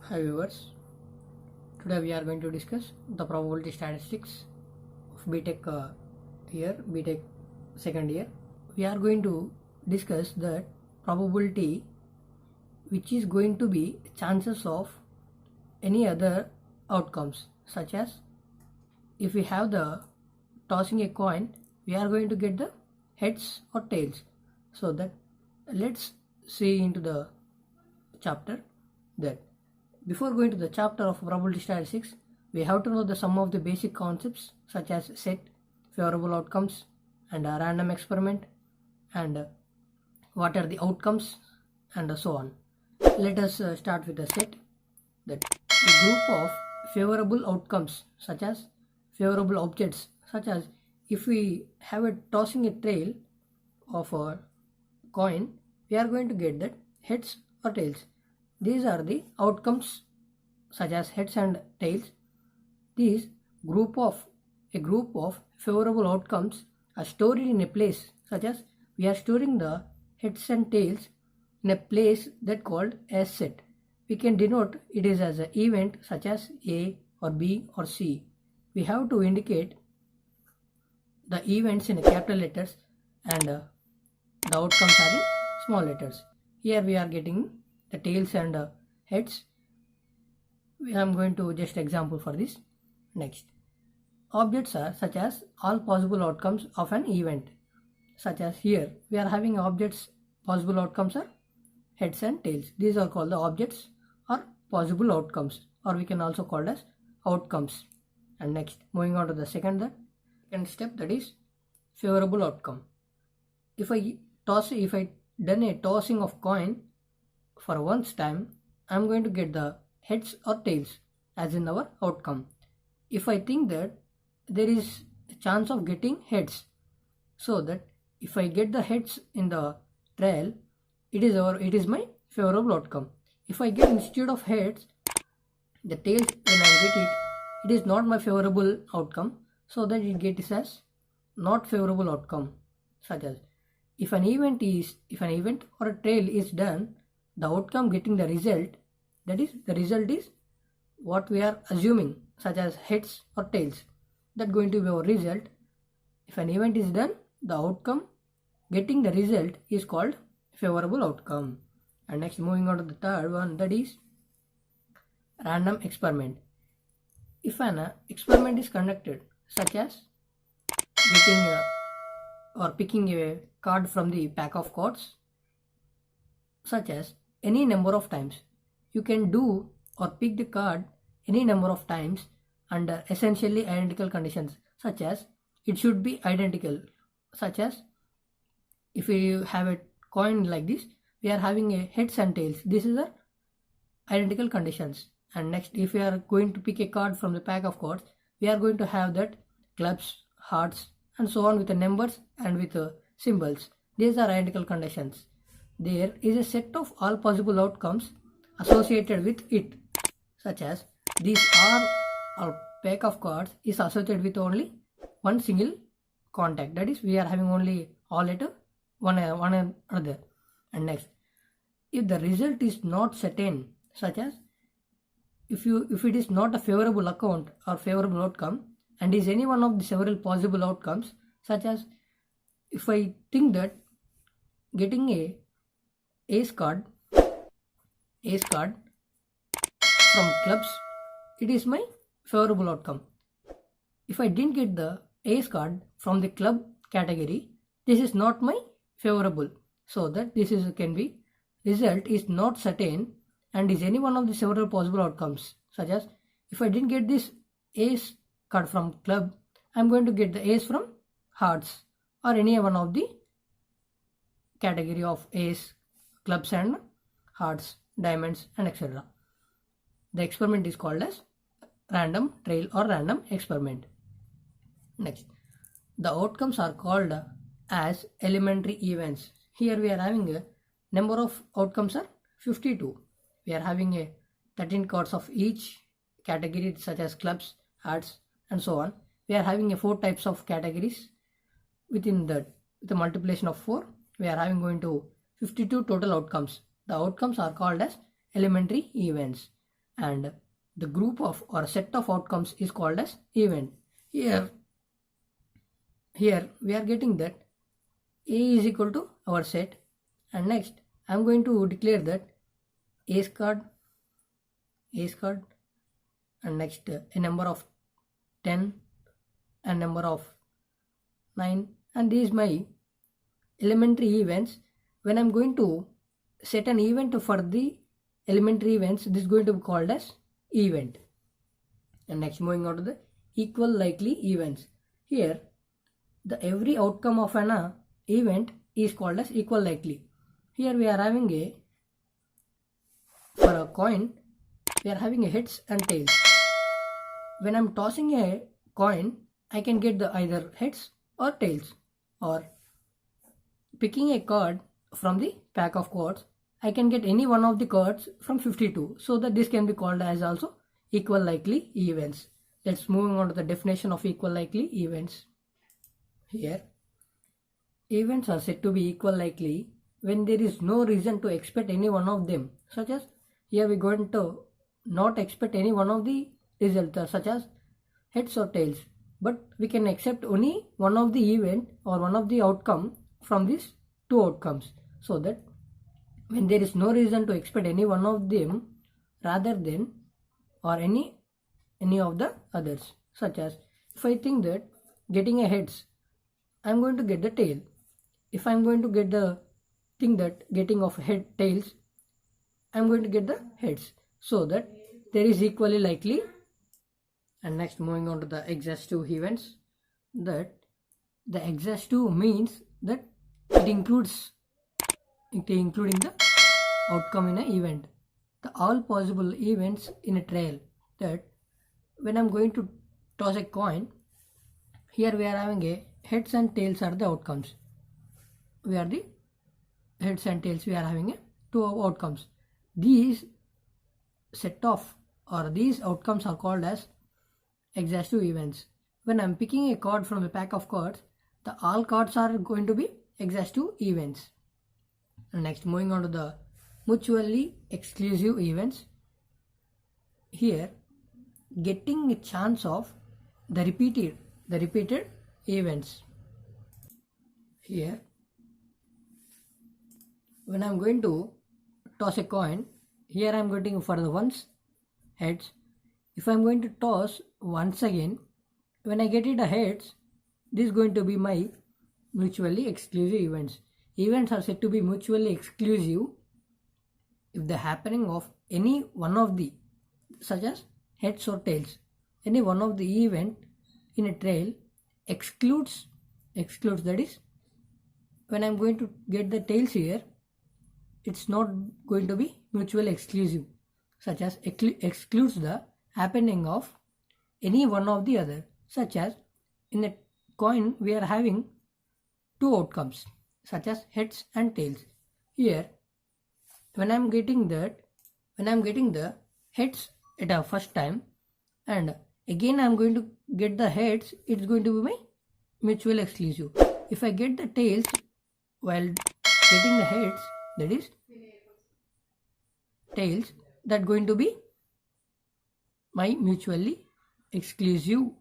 Hi viewers, today we are going to discuss the probability statistics of B.TECH B.TECH second year. We are going to discuss the probability which is going to be chances of any other outcomes, such as if we have the tossing a coin, we are going to get the heads or tails. So that let's see into the chapter. That before going to the chapter of probability statistics, we have to know the some of the basic concepts such as set, favorable outcomes, and a random experiment, and what are the outcomes, and so on. Let us start with the set. That a group of favorable outcomes, such as favorable objects, such as if we have a tossing a trail of a coin, we are going to get that heads or tails. These are the outcomes such as heads and tails. These a group of favorable outcomes are stored in a place, such as we are storing the heads and tails in a place that called as set. We can denote it is as an event such as A or B or C. We have to indicate the events in capital letters and the outcomes are in small letters. Here we are getting the tails and heads. I am going to just example for this. Next, objects are such as all possible outcomes of an event, such as here we are having objects. Possible outcomes are heads and tails. These are called the objects or possible outcomes, or we can also call as outcomes. And next, moving on to the second step, that is favorable outcome. If I done a tossing of coin for once time, I am going to get the heads or tails as in our outcome. If I think that there is a chance of getting heads, so that if I get the heads in the trail, it is my favorable outcome. If I get instead of heads the tails when I get it is not my favorable outcome, so that it gets as not favorable outcome. Such as if an event or a trail is done, the outcome getting the result, that is the result is what we are assuming, such as heads or tails, that going to be our result. If an event is done, the outcome getting the result is called favorable outcome. And next, moving on to the third one, that is random experiment. If an experiment is conducted, such as getting or picking a card from the pack of cards, such as any number of times, you can do or pick the card any number of times under essentially identical conditions, such as it should be identical. Such as if we have a coin like this, we are having a heads and tails. This is the identical conditions. And next, if we are going to pick a card from the pack of cards, we are going to have that clubs, hearts, and so on with the numbers and with symbols. These are identical conditions. There is a set of all possible outcomes associated with it, such as these are pack of cards is associated with only one single contact, that is we are having only all letter one another. And next, if the result is not certain, such as if it is not a favorable account or favorable outcome and is any one of the several possible outcomes, such as if I think that getting a ace card from clubs, it is my favorable outcome. If I didn't get the ace card from the club category, this is not my favorable. So that this is can be result is not certain and is any one of the several possible outcomes, such as if I didn't get this ace card from club, I am going to get the ace from hearts or any one of the category of ace, clubs and hearts, diamonds, and etc. The experiment is called as random trail or random experiment. Next, the outcomes are called as elementary events. Here we are having a number of outcomes are 52. We are having a 13 cards of each category, such as clubs, hearts, and so on. We are having a 4 types of categories. Within that, with the multiplication of 4, we are having going to 52 total outcomes. The outcomes are called as elementary events. and the group of or set of outcomes is called as event. Here we are getting that A is equal to our set, and next I am going to declare that A squared, and next a number of 10 and number of 9, and these my elementary events. When I am going to set an event for the elementary events, this is going to be called as event. And next moving on to the equal likely events. Here the every outcome of an event is called as equal likely. Here we are having for a coin we are having a heads and tails. When I am tossing a coin, I can get the either heads or tails, or picking a card from the pack of cards, I can get any one of the cards from 52. So that this can be called as also equal likely events. Let's moving on to the definition of equal likely events. Here events are said to be equal likely when there is no reason to expect any one of them, such as here we are going to not expect any one of the results such as heads or tails, but we can accept only one of the event or one of the outcome from these two outcomes, so that when there is no reason to expect any one of them rather than or any of the others, such as if I think that getting a heads, I am going to get the tail. If I am going to get the thing that getting of head tails, I am going to get the heads, so that there is equally likely. And next moving on to the exhaustive events, that the exhaustive means that it including the outcome in an event, the all possible events in a trail. That when I'm going to toss a coin, here we are having a heads and tails are the outcomes. We are the heads and tails, we are having a two outcomes. These set of or these outcomes are called as exhaustive events. When I'm picking a card from a pack of cards, the all cards are going to be exhaustive events. And next moving on to the mutually exclusive events. Here getting a chance of the repeated events. Here when I'm going to toss a coin, here I'm getting for the ones heads. If I'm going to toss once again, when I get it a heads, this is going to be my mutually exclusive events. Events are said to be mutually exclusive if the happening of any one of the, such as heads or tails, any one of the event in a trail excludes, that is, when I'm going to get the tails here, it's not going to be mutually exclusive, such as excludes the happening of any one of the other, such as in a coin we are having two outcomes such as heads and tails. Here when I'm getting the heads at a first time, and again I'm going to get the heads, it's going to be my mutual exclusive. If I get the tails while getting the heads, that is tails, that going to be my mutually exclusive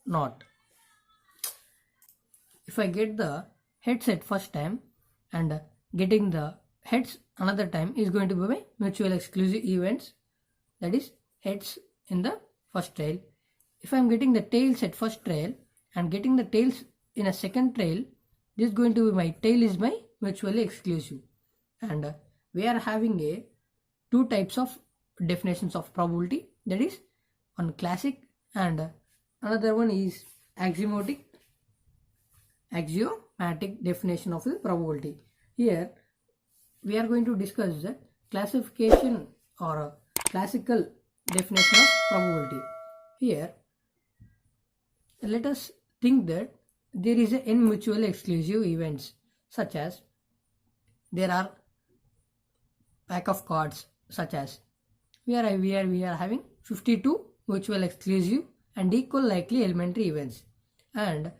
not. If I get the heads at first time and getting the heads another time is going to be my mutual exclusive events, that is heads in the first trail. If I am getting the tails at first trail and getting the tails in a second trail, this is going to be my tail is my mutually exclusive. And we are having two types of definitions of probability, that is one classic and another one is axiomatic definition of the probability. Here we are going to discuss the classification or a classical definition of probability. Here let us think that there is a n mutually exclusive events, such as there are pack of cards, such as we are having 52 mutual exclusive and equal likely elementary events, and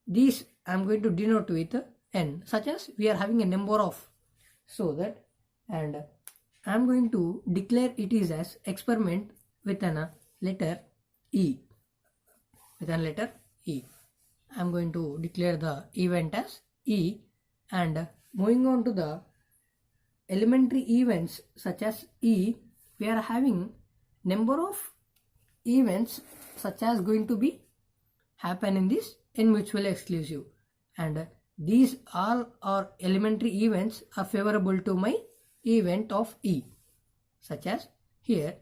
these I am going to denote with n, such as we are having a number of, so that, and I am going to declare it is as experiment with a letter E. With a letter E. I am going to declare the event as E, and moving on to the elementary events such as E, we are having number of events such as going to be happen in this n mutually exclusive, and these all are elementary events are favorable to my event of E, such as here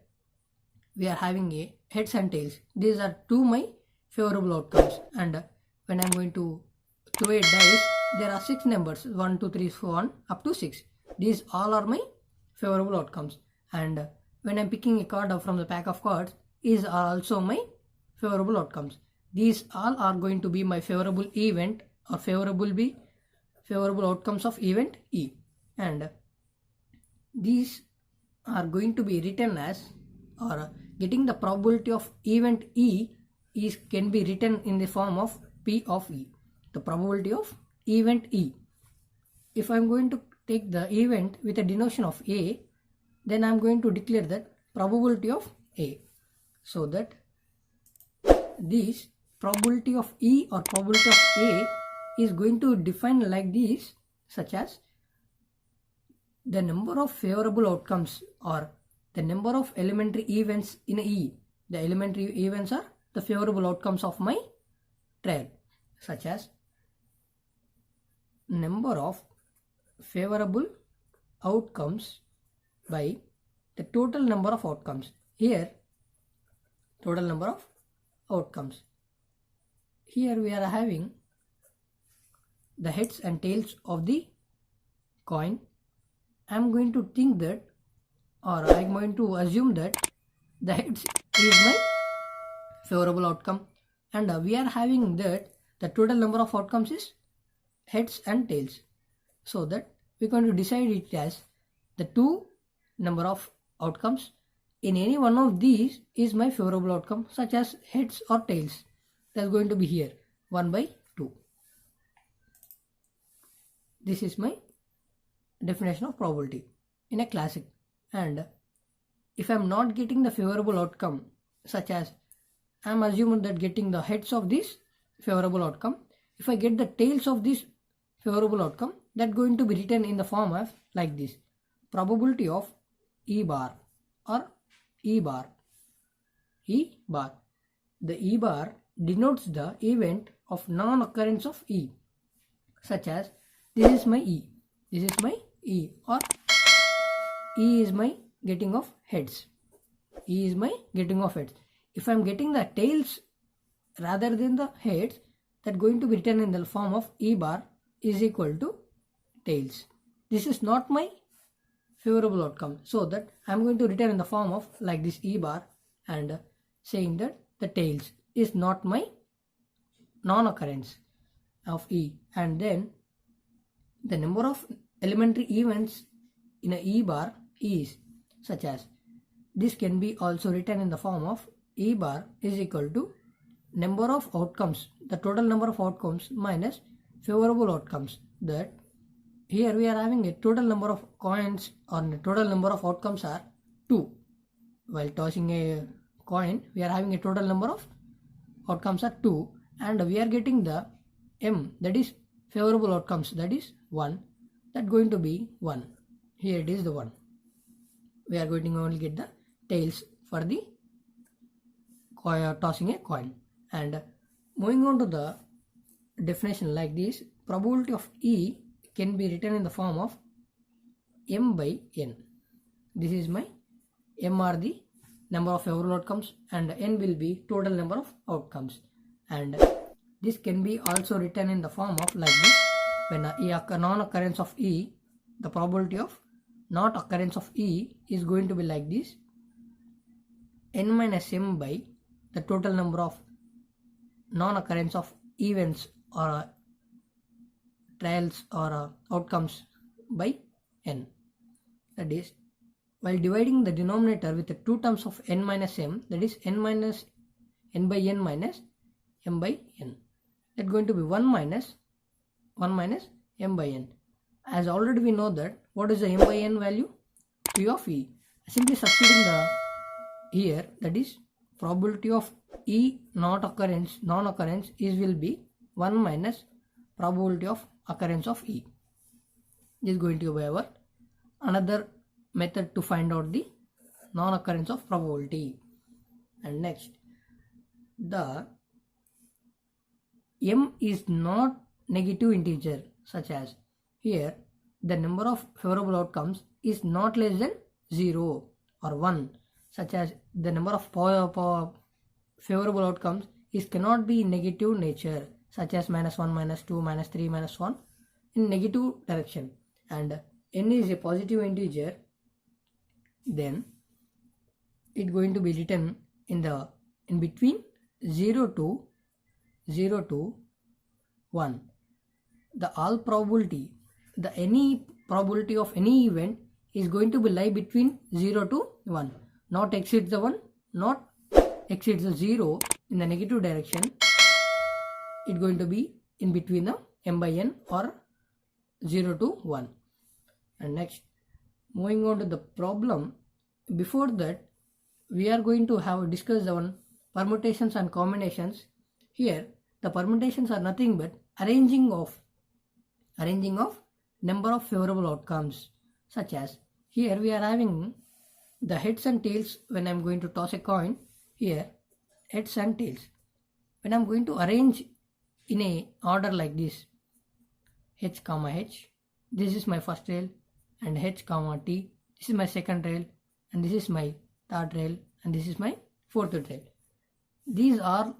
we are having a heads and tails. These are two my favorable outcomes, and when I am going to throw a dice, there are 6 numbers 1, 2, 3, 4, 1 up to 6. These all are my favorable outcomes, and when I am picking a card from the pack of cards, these are also my favorable outcomes. These all are going to be my favorable event or favorable outcomes of event E, and these are going to be written as, or getting the probability of event E is can be written in the form of P of E, the probability of event E. If I am going to take the event with a denotation of A, then I am going to declare that probability of A, so that this probability of E or probability of A is going to define like this, such as the number of favorable outcomes or the number of elementary events in E. The elementary events are the favorable outcomes of my trial, such as number of favorable outcomes by the total number of outcomes. Here total number of outcomes. Here we are having the heads and tails of the coin. I am going to think that, or I am going to assume that the heads is my favorable outcome, and we are having that the total number of outcomes is heads and tails, so that we are going to decide it as the two number of outcomes. In any one of these is my favorable outcome, such as heads or tails. That is going to be here 1 by 2. This is my definition of probability in a classic. And if I am not getting the favorable outcome, such as I am assuming that getting the heads of this favorable outcome, if I get the tails of this favorable outcome, that going to be written in the form of like this: probability of E bar or E bar. E bar. The E bar denotes the event of non-occurrence of E, such as this is my E, this is my E, or E is my getting of heads, E is my getting of heads. If I am getting the tails rather than the heads, that going to be written in the form of E bar is equal to tails. This is not my favorable outcome, so that I am going to return in the form of like this E bar, and saying that the tails is not my non-occurrence of E, and then the number of elementary events in a E bar is, such as this can be also written in the form of E bar is equal to number of outcomes, the total number of outcomes minus favorable outcomes. That here we are having a total number of coins, or the total number of outcomes are 2. While tossing a coin, we are having a total number of outcomes are 2, and we are getting the M, that is favorable outcomes, that is 1. That going to be 1. Here it is the 1. We are going to only get the tails for the tossing a coin. And moving on to the definition like this: probability of E can be written in the form of M by N. This is my M are the number of favorable outcomes, and N will be total number of outcomes. And this can be also written in the form of like this: when a non-occurrence of E, the probability of not occurrence of E is going to be like this: N minus M by the total number of non-occurrence of events or trials or outcomes by N. That is, while dividing the denominator with the two terms of N minus M, that is N minus N by N minus M by N, that going to be 1 minus M by N. As already we know that what is the M by N value? P of E. Simply substituting the here, that is probability of E non-occurrence is will be 1 minus probability of occurrence of E. This is going to be our another method to find out the non-occurrence of probability. And next, the m is not negative integer, such as here the number of favorable outcomes is not less than 0 or 1, such as the number of favorable outcomes is cannot be in negative nature, such as -1, -2, -3, -1 in negative direction, and n is a positive integer, then it going to be written in between 0 to 1. The all probability, any probability of any event is going to be lie between 0 to 1, not exceeds the 1, not exceeds the 0 in the negative direction. It going to be in between the m by n or 0 to 1. And next, moving on to the problem, before that we are going to have discussed on permutations and combinations. Here the permutations are nothing but arranging of number of favorable outcomes, such as here we are having the heads and tails. When I am going to toss a coin, here heads and tails, when I am going to arrange in a order like this, h comma h, this is my first rail, and h comma t, this is my second rail, and this is my third rail, and this is my fourth rail. These are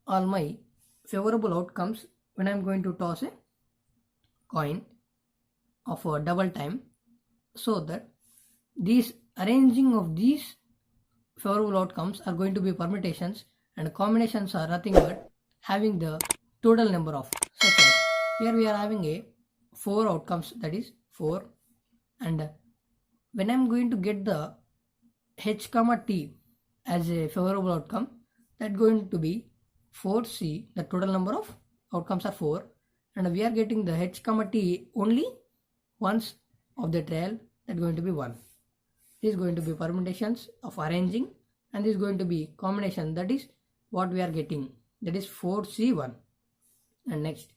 all my favorable outcomes when I am going to toss a coin of a double time, so that these arranging of these favorable outcomes are going to be permutations, and combinations are nothing but having the total number of, such as here we are having a 4 outcomes, that is 4, and when I am going to get the h comma t as a favorable outcome, that going to be 4c, the total number of outcomes are 4, and we are getting the h comma t only once of the trail, that going to be 1. This is going to be permutations of arranging, and this is going to be combination, that is what we are getting, that is 4c1. And next,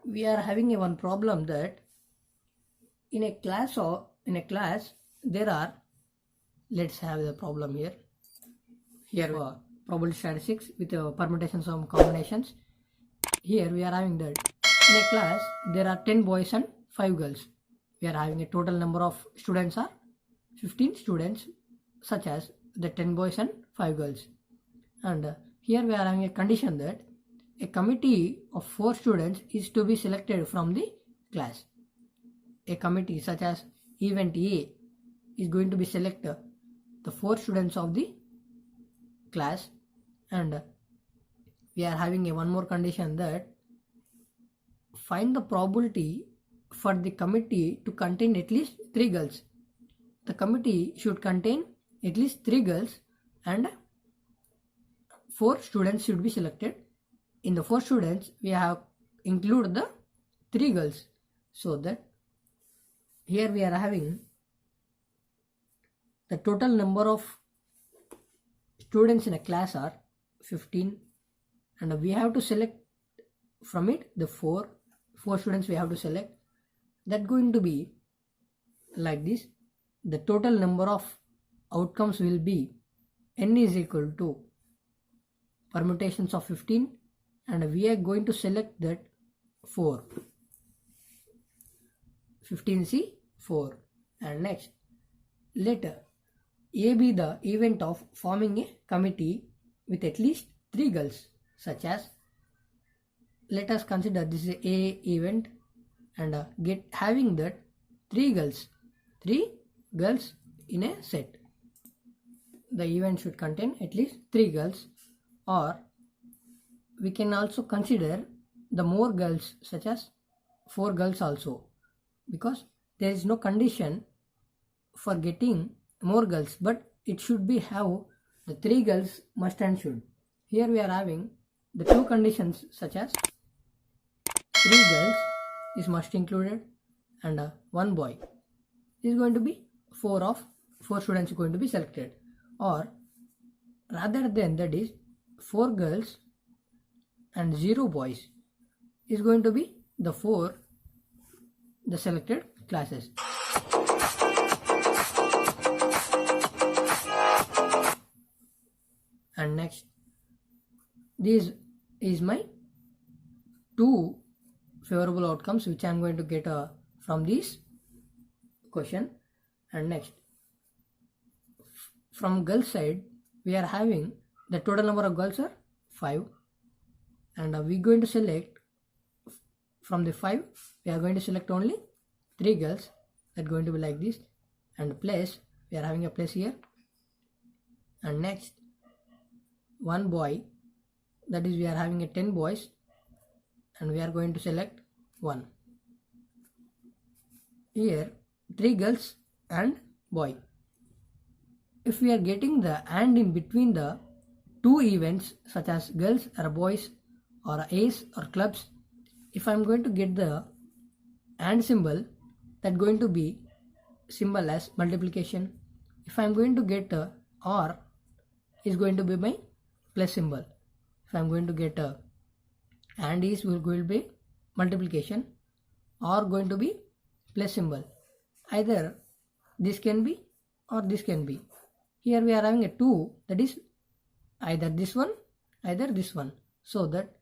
we are having a one problem that in a class there are, let's have the problem here probability statistics with permutations and combinations. Here we are having that in a class there are 10 boys and 5 girls. We are having a total number of students are 15 students, such as the 10 boys and 5 girls. And here we are having a condition that a committee of 4 students is to be selected from the class. A committee such as event A is going to be selected the 4 students of the class, and we are having a one more condition that find the probability for the committee to contain at least 3 girls. The committee should contain at least 3 girls, and 4 students should be selected. In the 4 students we have included the 3 girls, so that here we are having the total number of students in a class are 15, and we have to select from it the 4 students we have to select. That going to be like this. The total number of outcomes will be n is equal to permutations of 15, and we are going to select that 4, 15c 4. And next, let A be the event of forming a committee with at least 3 girls, such as, let us consider this is A event, and get having that 3 girls in a set. The event should contain at least 3 girls, or we can also consider the more girls, such as 4 girls also, because there is no condition for getting more girls, but it should be have the 3 girls must and should. Here we are having the 2 conditions, such as 3 girls is must included, and 1 boy. This is going to be 4 students going to be selected, or rather than that is 4 girls and 0 boys is going to be the selected classes. And next, this is my 2 favorable outcomes which I am going to get from this question. And next, from girls side we are having the total number of girls are 5, and we are going to select from the 5 we are going to select only 3 girls. That going to be like this, and place we are having a place here. And next, 1 boy, that is we are having a 10 boys, and we are going to select 1. Here 3 girls and boy. If we are getting the and in between the 2 events such as girls or boys or A's or clubs, if I am going to get the and symbol, that going to be symbol as multiplication. If I am going to get or, is going to be my plus symbol. If I am going to get and is will be multiplication, or going to be plus symbol. Either this can be or this can be. Here we are having a 2, that is either this one, either this one. So that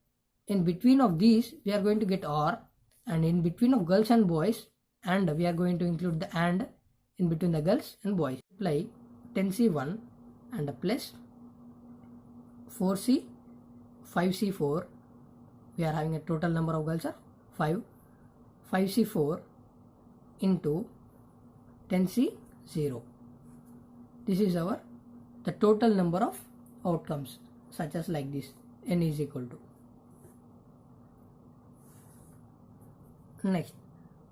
in between of these we are going to get or, and in between of girls and boys, and we are going to include the and in between the girls and boys. Apply 10C1 and plus 4C 5C4. We are having a total number of girls are 5. 5C4 into 10C0. This is our the total number of outcomes, such as like this, n is equal to. Next,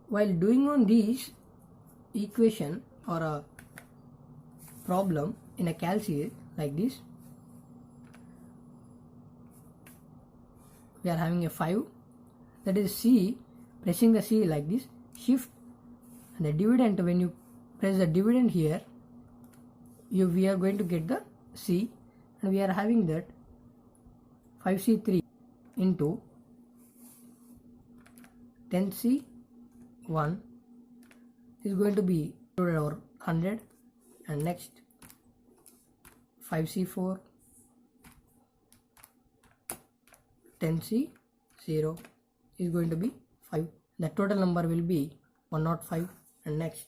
while doing on this equation or a problem in a calc sheet like this, we are having a 5, that is C, pressing the C like this, shift, and the dividend, when you press the dividend here, we are going to get the C, and we are having that 5C3 into 10C1 is going to be over 100, and next 5C4 10C0 is going to be 5. The total number will be 105. And next,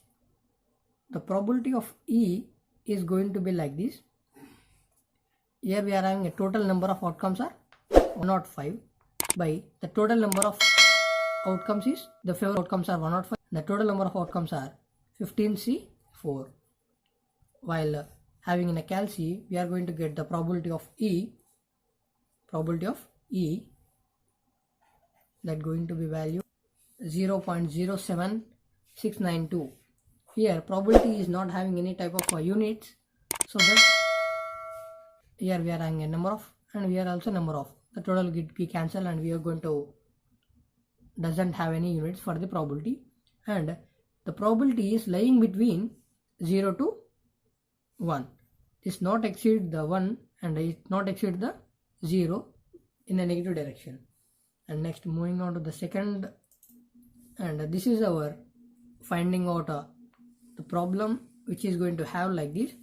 the probability of E is going to be like this. Here we are having a total number of outcomes are 105 by the total number of outcomes is the favorable outcomes are 105. The total number of outcomes are 15C4. While having in a calc we are going to get the probability of E that going to be value 0.07692. Here probability is not having any type of units, so that here we are having a number of, and we are also number of. The total get cancel, and we are going to doesn't have any units for the probability, and the probability is lying between 0 to 1. This not exceed the 1 and it not exceed the 0 in a negative direction. And next, moving on to the second, and this is our finding out the problem which is going to have like this.